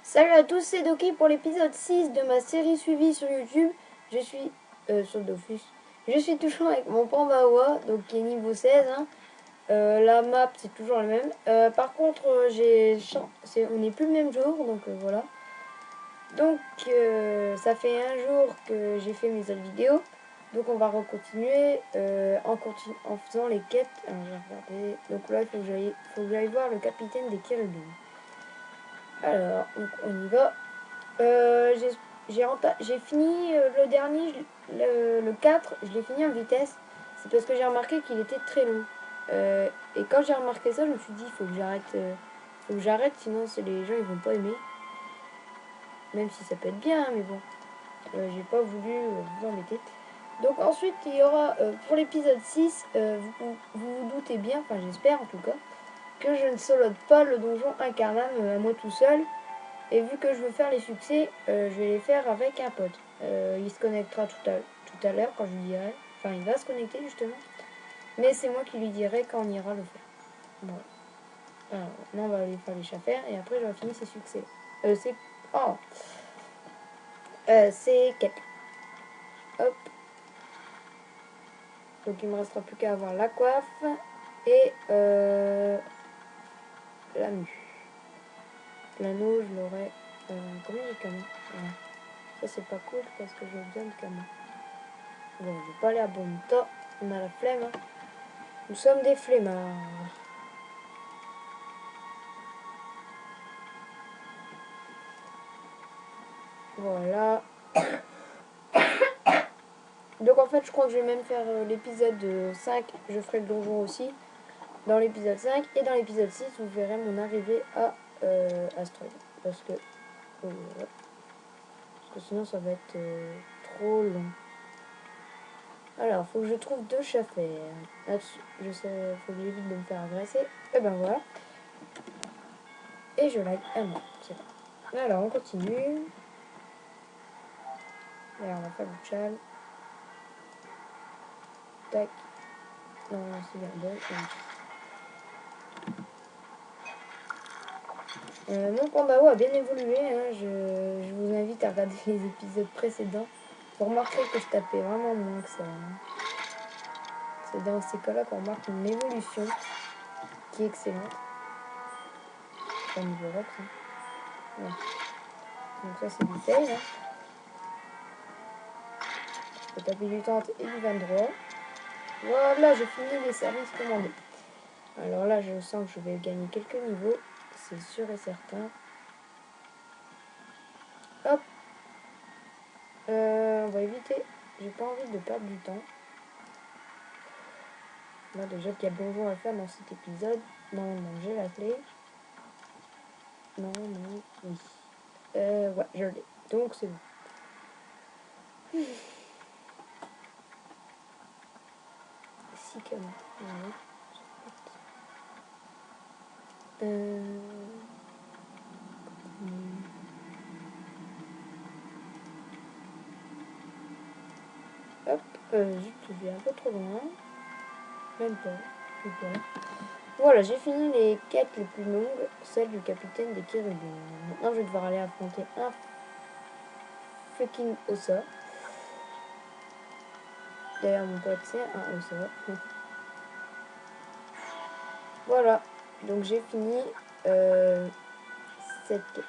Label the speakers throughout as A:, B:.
A: Salut à tous, c'est Doki pour l'épisode 6 de ma série suivie sur YouTube. Je suis sur Dofus. Je suis toujours avec mon Pambawa, donc qui est niveau 16. Hein. La map c'est toujours la même. Par contre, on n'est plus le même jour, donc voilà. Donc ça fait un jour que j'ai fait mes autres vidéos. Donc on va recontinuer en faisant les quêtes. Alors j'ai regardé. Donc là il faut que j'aille voir le capitaine des Kérubins. Alors, donc on y va. J'ai fini le dernier, le 4, je l'ai fini en vitesse. C'est parce que j'ai remarqué qu'il était très long. Et quand j'ai remarqué ça, je me suis dit, faut que j'arrête, sinon les gens ils vont pas aimer. Même si ça peut être bien, mais bon, j'ai pas voulu vous embêter. Donc ensuite, il y aura, pour l'épisode 6, vous doutez bien, enfin j'espère en tout cas, que je ne solote pas le donjon Incarnam à moi tout seul. Et vu que je veux faire les succès, je vais les faire avec un pote. Il se connectera tout à l'heure quand je lui dirai. Enfin, il va se connecter justement. Mais c'est moi qui lui dirai quand on ira le faire. Voilà. Alors, là, on va aller faire les chaffaires et après, j'aurai fini ses succès. C'est quête. Hop. Donc, il me restera plus qu'à avoir la coiffe et la mue. L'anneau, je l'aurai. Combien de camas? Voilà. Ça, c'est pas cool parce que j'ai besoin de camas. Bon, je vais pas aller à bon temps. On a la flemme. Hein. Nous sommes des flemmards. Voilà. Donc en fait, je crois que je vais même faire l'épisode 5. Je ferai le donjon aussi. Dans l'épisode 5. Et dans l'épisode 6, vous verrez mon arrivée à Astrud. Parce que sinon, ça va être trop long. Alors, faut que je trouve 2 chaffaires. Je sais, faut que j'évite de me faire agresser. Et ben voilà. Et je lag. Ah non, c'est bon. Alors, on continue. Et on va faire le chal. Tac. Non, c'est bien bon. Mon Pambao a bien évolué. Hein. Je vous invite à regarder les épisodes précédents. Vous remarquerez que je tapais vraiment moins que ça. Hein. C'est dans ces cas-là qu'on remarque une évolution qui est excellente. Au niveau rock. Hein. Ouais. Donc ça c'est du fail. Hein. Je peux taper du 30 et du 23. Voilà, j'ai fini les services commandés. Alors là, je sens que je vais gagner quelques niveaux. C'est sûr et certain. Hop. On va éviter. J'ai pas envie de perdre du temps. Là, déjà qu'il y a bonjour à faire dans cet épisode. Non, j'ai la clé. Non, oui. Ouais, je l'ai. Donc, c'est bon. Si, quand même. Hop, je suis un peu trop loin. Même pas. Voilà, j'ai fini les quêtes les plus longues, celle du capitaine des Kérubins. Maintenant, je vais devoir aller affronter un fucking Ossa. D'ailleurs, mon pote, c'est un Ossa. Voilà, donc j'ai fini cette quête.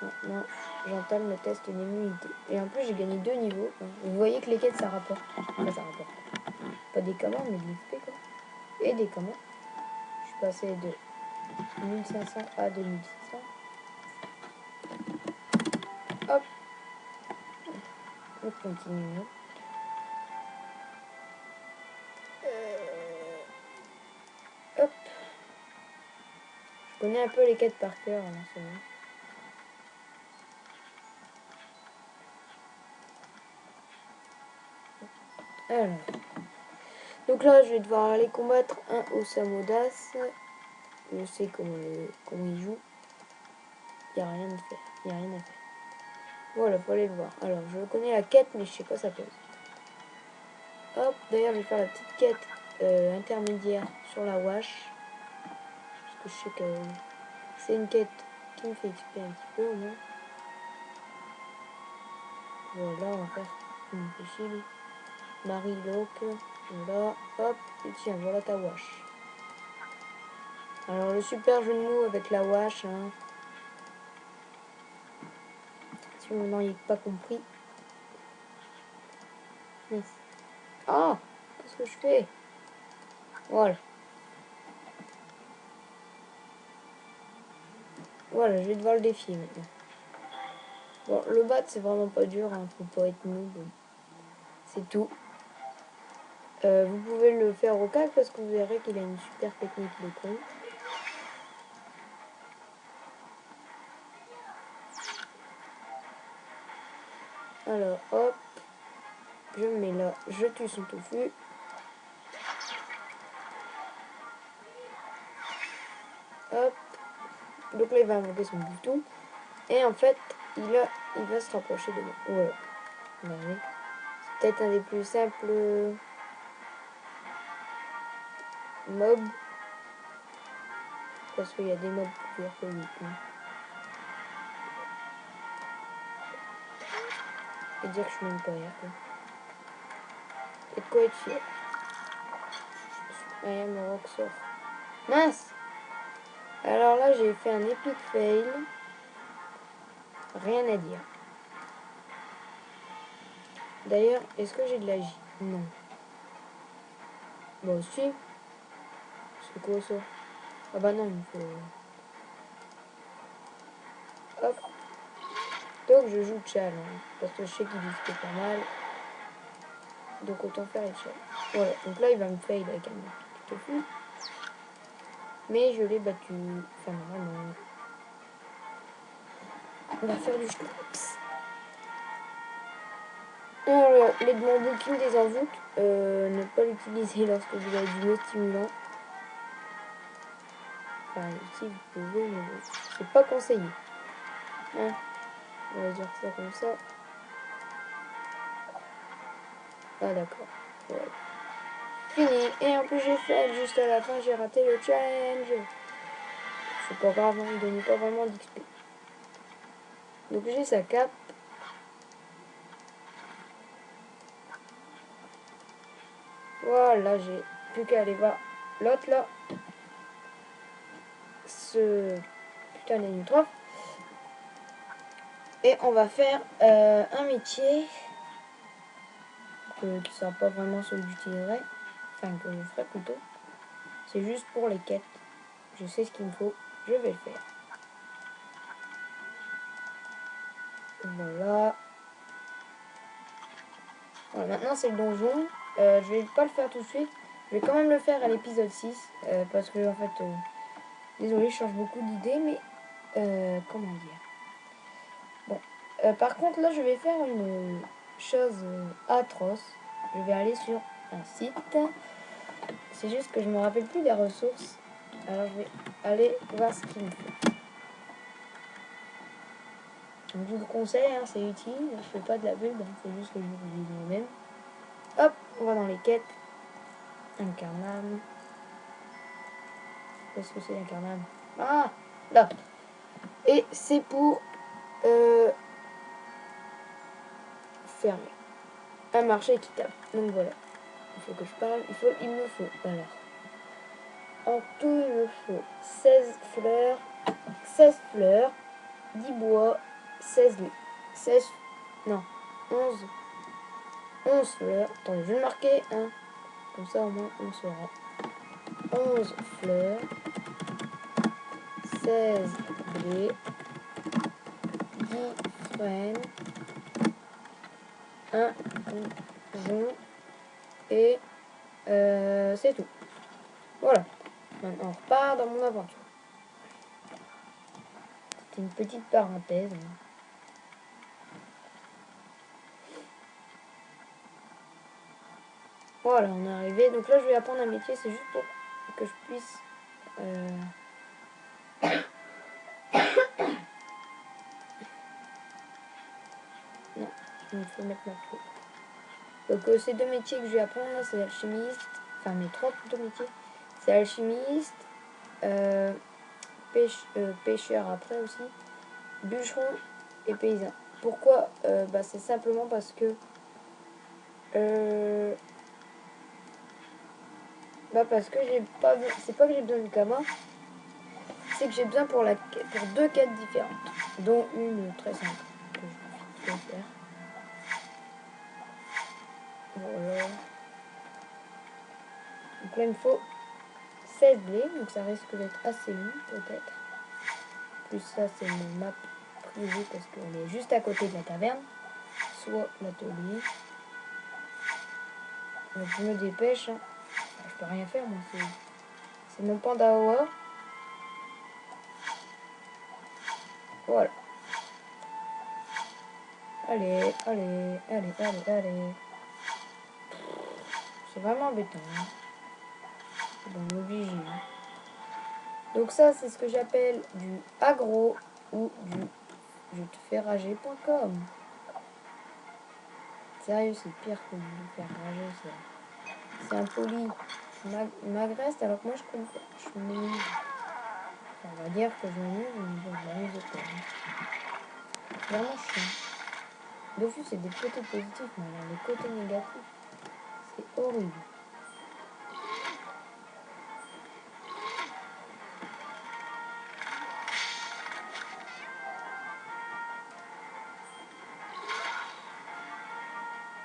A: Maintenant, j'entame le test d'immunité. Et en plus, j'ai gagné 2 niveaux. Vous voyez que les quêtes, ça rapporte. Enfin, ça rapporte. Pas des commandes, mais de l'XP, quoi. Et des commandes. Je suis passé de 1500 à 2600. Hop. On continue. Hop. Je connais un peu les quêtes par cœur, là, c'est bon. Alors. Donc là, je vais devoir aller combattre un Osamodas. Je sais comment il joue. Il n'y a rien à faire. Voilà, faut aller le voir. Alors, je connais la quête, mais je sais pas sa pose. Hop, d'ailleurs, je vais faire la petite quête intermédiaire sur la Wash. Parce que je sais que c'est une quête qui me fait XP un petit peu au moins. Voilà, on va faire. Il me fait chier lui. Marie Locke. Voilà, hop. Et tiens, voilà ta wash. Alors le super jeu de mots avec la wash, hein. Si vous n'auriez pas compris. Yes. Ah, qu'est-ce que je fais? Voilà. Voilà, je vais devoir le défier maintenant. Bon, le battre, c'est vraiment pas dur, hein. Faut pas être noob. C'est tout. Vous pouvez le faire au calme parce que vous verrez qu'il a une super technique de con. Alors, hop. Je me mets là. Je tue son tofu. Hop. Donc là, il va invoquer son bouton. Et en fait, il va se rapprocher de moi. Voilà. Ouais. C'est peut-être un des plus simples mobs. Parce qu'il y a des mobs plus durs que lui. Et dire que je suis même pas hier. Et de quoi être fier. I am a rockstar. Mince! Alors là, j'ai fait un epic fail. Rien à dire. D'ailleurs, est-ce que j'ai de la J? Non. Bon, si. C'est quoi ça? Ah bah non, il faut... Hop. Donc je joue Chal, hein, parce que je sais qu'il disque pas mal. Donc autant faire les Chal. Voilà, donc là il va me fail avec un tofu. Mais je l'ai battu. Enfin normalement. On va faire du schnaps. Alors les demandes booking des envoûtes, ne pas l'utiliser lorsque vous avez du mot stimulant. Enfin si vous pouvez, mais c'est pas conseillé. Hein, on va dire ça comme ça. Ah d'accord. Voilà. Fini. Et en plus j'ai fait juste à la fin, j'ai raté le challenge. C'est pas grave, hein, il donnait pas vraiment d'XP. Donc j'ai sa cape. Voilà, j'ai plus qu'à aller voir l'autre là. Ce putain d'énigme. Et on va faire un métier qui ne sera pas vraiment celui que j'utiliserai. Enfin, que je ferai plutôt. C'est juste pour les quêtes. Je sais ce qu'il me faut. Je vais le faire. Voilà. Voilà, maintenant c'est le donjon. Je vais pas le faire tout de suite. Je vais quand même le faire à l'épisode 6. Parce que en fait... désolé, je change beaucoup d'idées. Mais... comment dire? Bon. Par contre, là, je vais faire une chose atroce. Je vais aller sur un site. C'est juste que je me rappelle plus des ressources. Alors, je vais aller voir ce qu'il me faut. Donc, je vous le conseille, hein, c'est utile. Je fais pas de la pub, hein, c'est juste que je vous le dis moi-même. Hop, on va dans les quêtes. Incarnam. Qu'est-ce que c'est l'incarnam? Ah, là. Et c'est pour fermer un marché équitable. Donc voilà. Il faut que je parle. Il me faut. Alors. En tout, il me faut 16 fleurs. 16 fleurs. 10 bois. 16 lits. 16. Non. 11. 11 fleurs. Attendez, je vais le marquer. Hein. Comme ça, au moins, on saura. 11 fleurs. 16 blés. 10 frênes. 1 jonc. Et c'est tout. Voilà. Maintenant, on repart dans mon aventure. C'était une petite parenthèse. Voilà, on est arrivé. Donc là, je vais apprendre un métier. C'est juste pour que je puisse... Non, il faut mettre ma faute. Donc ces deux métiers que je vais apprendre, là, c'est alchimiste. Enfin, mes trois plutôt métiers. C'est alchimiste, pêcheur après aussi, bûcheron et paysan. Pourquoi bah, c'est simplement parce que j'ai pas, c'est pas que j'ai besoin du Kama, c'est que j'ai besoin pour deux quêtes différentes, dont une très simple que je vais faire. Voilà. Donc là il me faut 16 blés, donc ça risque d'être assez long peut-être. Plus ça c'est mon map privée parce qu'on est juste à côté de la taverne, soit l'atelier. Donc je me dépêche, hein. Enfin, je peux rien faire moi, c'est mon Pandawa. Voilà. Allez, allez, allez, allez, allez. C'est vraiment embêtant. Hein. On est obligé. Hein. Donc ça, c'est ce que j'appelle du agro ou du je te fais rager.com. Sérieux, c'est pire que de me faire rager. C'est impoli. M'agresse alors que moi je m'amuse. On va dire que je m'amuse, mais bon, je m'amuse pas. C'est vraiment chiant. Dofus, c'est des côtés positifs, mais alors les côtés négatifs, c'est horrible.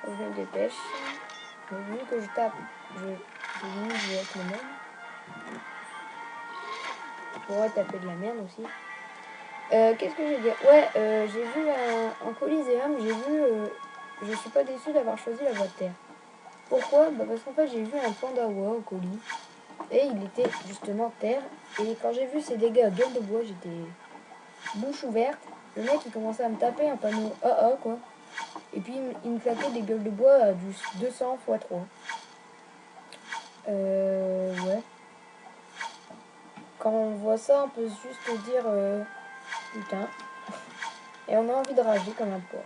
A: Je me dépêche. Mais vu que je tape, je vais être le même. Je pourrais taper de la merde aussi. Qu'est-ce que je veux dire? Ouais, j'ai vu un Coliseum, je suis pas déçue d'avoir choisi la voie de terre. Pourquoi? Bah parce qu'en fait j'ai vu un Pandawa au colis, et il était justement terre, et quand j'ai vu ses dégâts à gueule de bois, j'étais bouche ouverte. Le mec il commençait à me taper un panneau AA quoi, et puis il me claquait des gueules de bois à du 200 x 3. Ouais. Quand on voit ça, on peut juste dire putain. Et on a envie de rager comme un porc.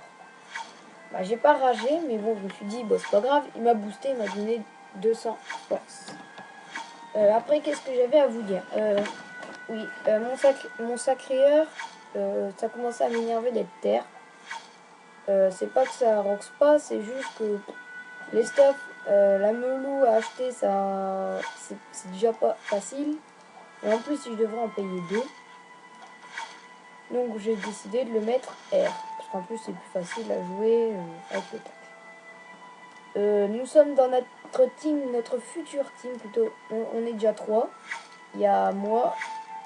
A: Bah, j'ai pas ragé, mais bon, je me suis dit, bon, c'est pas grave. Il m'a boosté, il m'a donné 200 force. Après, qu'est-ce que j'avais à vous dire? Oui, mon sacrieur, ça commençait à m'énerver d'être terre. C'est pas que ça roxe pas, c'est juste que les stuff, la melou à acheter, ça, c'est déjà pas facile. Et en plus, si je devrais en payer deux. Donc j'ai décidé de le mettre R. Parce qu'en plus c'est plus facile à jouer avec le tac. Nous sommes dans notre team, notre futur team plutôt. On est déjà 3. Il y a moi,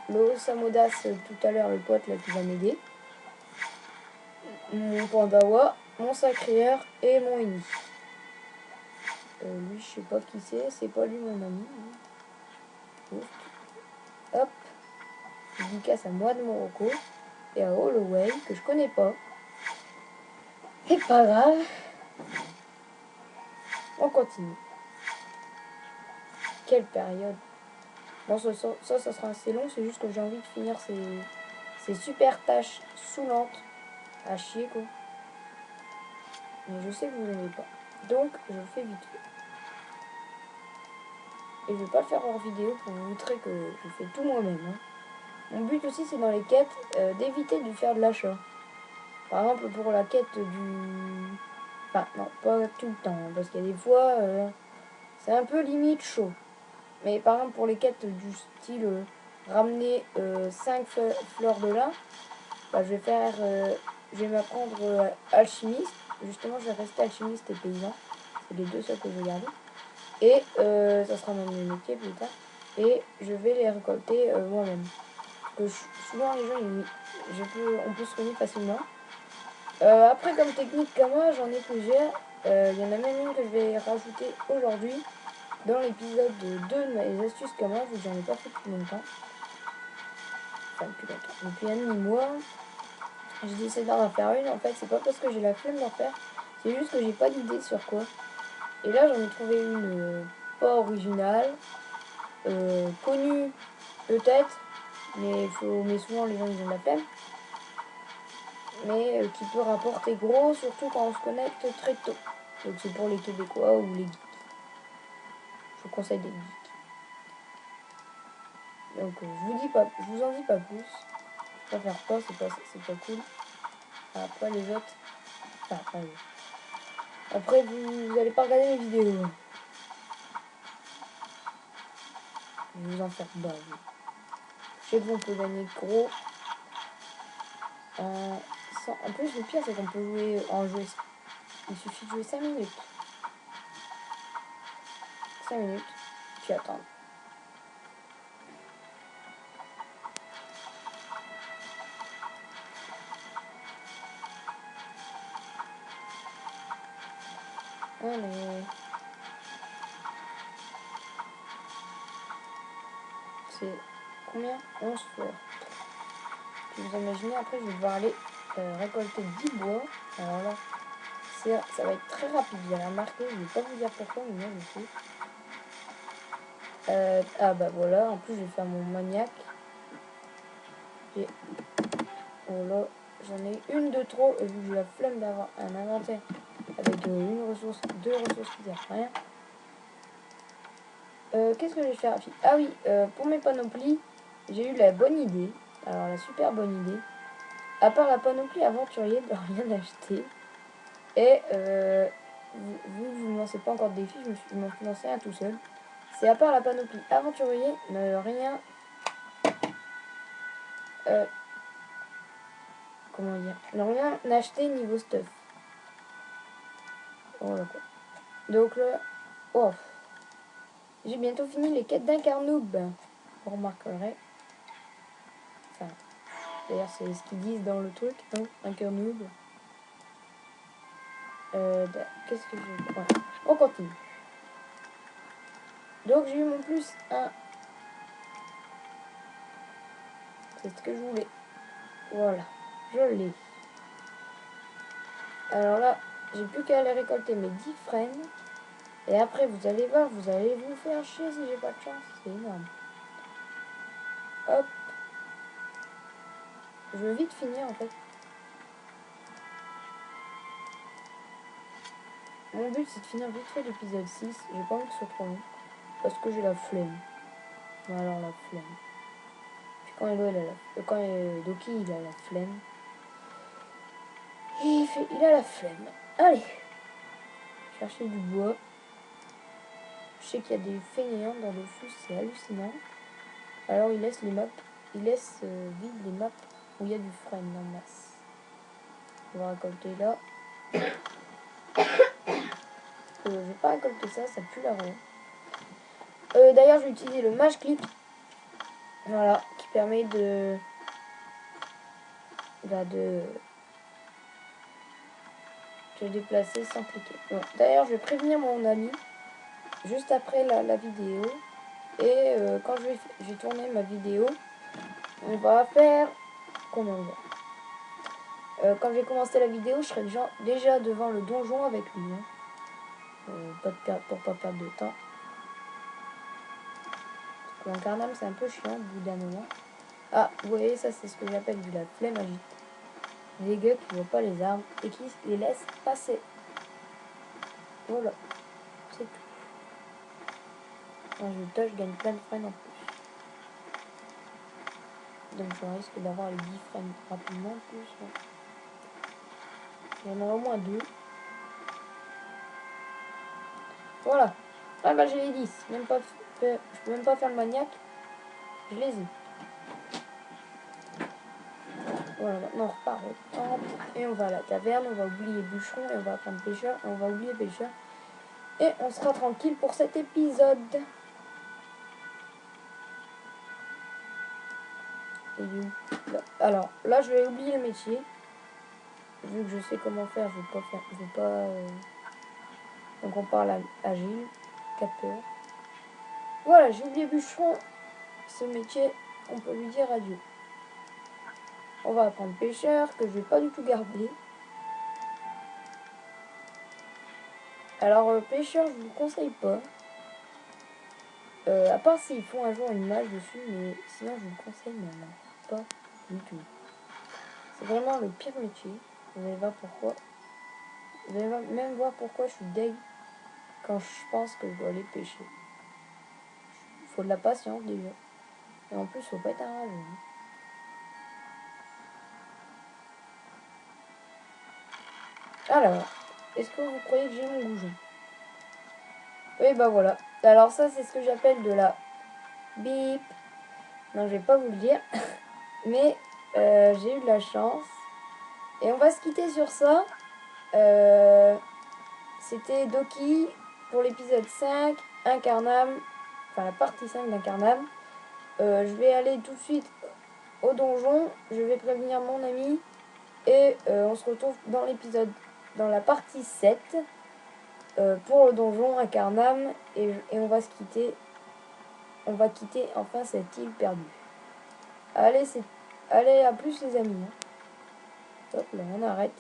A: le Samodas tout à l'heure, le pote là qui va m'aider. Mon Pandawa, mon Sacréeur et mon Ini. Lui je sais pas qui c'est pas lui mon ami. Hein. Hop. Dédicace à moi de Morocco. Et à Holloway que je connais pas. C'est pas grave. On continue. Quelle période. Bon, ça sera assez long, c'est juste que j'ai envie de finir ces super tâches saoulantes à chier, quoi. Mais je sais que vous n'aimez pas. Donc, je le fais vite fait. Et je vais pas le faire hors vidéo pour vous montrer que je fais tout moi-même. Hein. Mon but aussi, c'est dans les quêtes, d'éviter de faire de l'achat. Par exemple, pour la quête du... Enfin, non, pas tout le temps, hein, parce qu'il y a des fois, c'est un peu limite chaud. Mais par exemple, pour les quêtes du style ramener 5 fleurs de lin, bah, je vais m'apprendre alchimiste. Justement, je vais rester alchimiste et paysan. C'est les deux seuls que je vais garder. Et ça sera mon métier plus tard. Et je vais les récolter moi-même. Souvent, les gens, on peut se connaître facilement. Après, comme technique Kama, j'en ai plusieurs. Il y en a même une que je vais rajouter aujourd'hui dans l'épisode 2 de mes astuces Kama, vu que j'en ai pas fait depuis longtemps. Enfin, depuis longtemps. Depuis un demi-mois. J'ai décidé d'en faire une. En fait, c'est pas parce que j'ai la flemme d'en faire. C'est juste que j'ai pas d'idée sur quoi. Et là, j'en ai trouvé une pas originale. Connue, peut-être. Mais souvent, les gens, ils ont de la flemme. Mais qui peut rapporter gros, surtout quand on se connecte très tôt. Donc c'est pour les Québécois ou les geeks. Je vous conseille des geeks. Donc je vous en dis pas plus. Je préfère pas, c'est pas cool. Après les autres. Enfin, après, après vous allez pas regarder mes vidéos. Je vais vous en faire base. Je sais qu'on peut gagner gros. En plus le pire c'est qu'on peut jouer. Il suffit de jouer 5 minutes. 5 minutes. Puis attendre. Allez. C'est combien? 11 fleurs. Puis vous imaginez, après je vais devoir aller récolter 10 bois. Alors là, ça va être très rapide. J'ai remarqué, je vais pas vous dire pourquoi, mais moi je sais. Ah bah voilà, en plus je vais faire mon maniaque. Et oh là, j'en ai une de trop, et vu que j'ai la flemme d'avoir un inventaire avec une ressource, 2 ressources qui servent à rien. Qu'est-ce que je vais faire? Ah oui, pour mes panoplies, j'ai eu la bonne idée. Alors la super bonne idée. À part la panoplie aventurier, de rien acheter. Et vu que vous ne lancez pas encore de défi, je m'en suis lancé un tout seul. C'est à part la panoplie aventurier, ne rien... comment dire? Ne rien acheter niveau stuff. Voilà quoi. Donc là... Oh, j'ai bientôt fini les quêtes d'un carnoob. Vous remarquerez. Enfin, d'ailleurs c'est ce qu'ils disent dans le truc, hein, un carnoob. Qu'est-ce que je... Ouais. On continue. Donc j'ai eu mon plus 1. C'est ce que je voulais. Voilà. Je l'ai. Alors là, j'ai plus qu'à aller récolter mes 10 frênes. Et après, vous allez voir, vous allez vous faire chier si j'ai pas de chance. C'est énorme. Hop. Je veux vite finir en fait. Mon but c'est de finir vite fait l'épisode 6. J'ai pas envie que ce soit trop long. Parce que j'ai la flemme. Alors la flemme. Puis quand Doki il a la flemme. Il a la flemme. Allez. Chercher du bois. Je sais qu'il y a des fainéants dans le flux, c'est hallucinant. Alors il laisse les maps. Il laisse vide les maps où il y a du frêne en masse. On va récolter là. Je vais pas récolter ça, ça pue la roue. D'ailleurs, je vais utiliser le mage clip. Voilà, qui permet de se déplacer sans cliquer. Bon. D'ailleurs, je vais prévenir mon ami juste après la vidéo. Et quand je vais tourner ma vidéo, on va faire... Comment dire, quand je vais commencer la vidéo, je serai déjà devant le donjon avec lui. Hein. Pour pas perdre de temps. Parce que Carnam, c'est un peu chiant au bout d'un moment. Ah, vous voyez, ça c'est ce que j'appelle de la flemme agite. Des gars qui ne voient pas les armes et qui les laissent passer. Voilà, c'est tout. Quand je touche, je gagne plein de freins en plus. Donc je risque d'avoir les 10 freins rapidement en plus. Ouais. Il y en a au moins 2. Voilà. Ah bah j'ai les 10. Je peux même pas faire le maniaque. Je les ai. Voilà, maintenant on repart au temple. Et on va à la taverne. On va oublier bûcheron. Et on va prendre pêcheur. Et on va oublier pêcheur. Et on sera tranquille pour cet épisode. Alors là, je vais oublier le métier. Vu que je sais comment faire, je vais pas. Donc on parle agile, capteur. Voilà, j'ai oublié bûcheron. Ce métier, on peut lui dire adieu. On va apprendre pêcheur, que je vais pas du tout garder. Alors pêcheur, je vous le conseille pas. À part s'ils font un jour une image dessus, mais sinon je vous le conseille même pas du tout. C'est vraiment le pire métier. Vous allez voir pourquoi. Vous allez même voir pourquoi je suis deg quand je pense que je dois aller pêcher. Il faut de la patience déjà. Et en plus, faut pas être un rageux. Alors, est-ce que vous croyez que j'ai mon goujon? Oui, bah voilà. Alors ça, c'est ce que j'appelle de la bip. Non, je vais pas vous le dire. Mais j'ai eu de la chance. Et on va se quitter sur ça. C'était Doki pour l'épisode 5, Incarnam. Enfin, la partie 5 d'Incarnam. Je vais aller tout de suite au donjon. Je vais prévenir mon ami. Et on se retrouve dans la partie 7. Pour le donjon Incarnam. Et on va se quitter. On va quitter enfin cette île perdue. Allez, à plus les amis. Hop là, on arrête.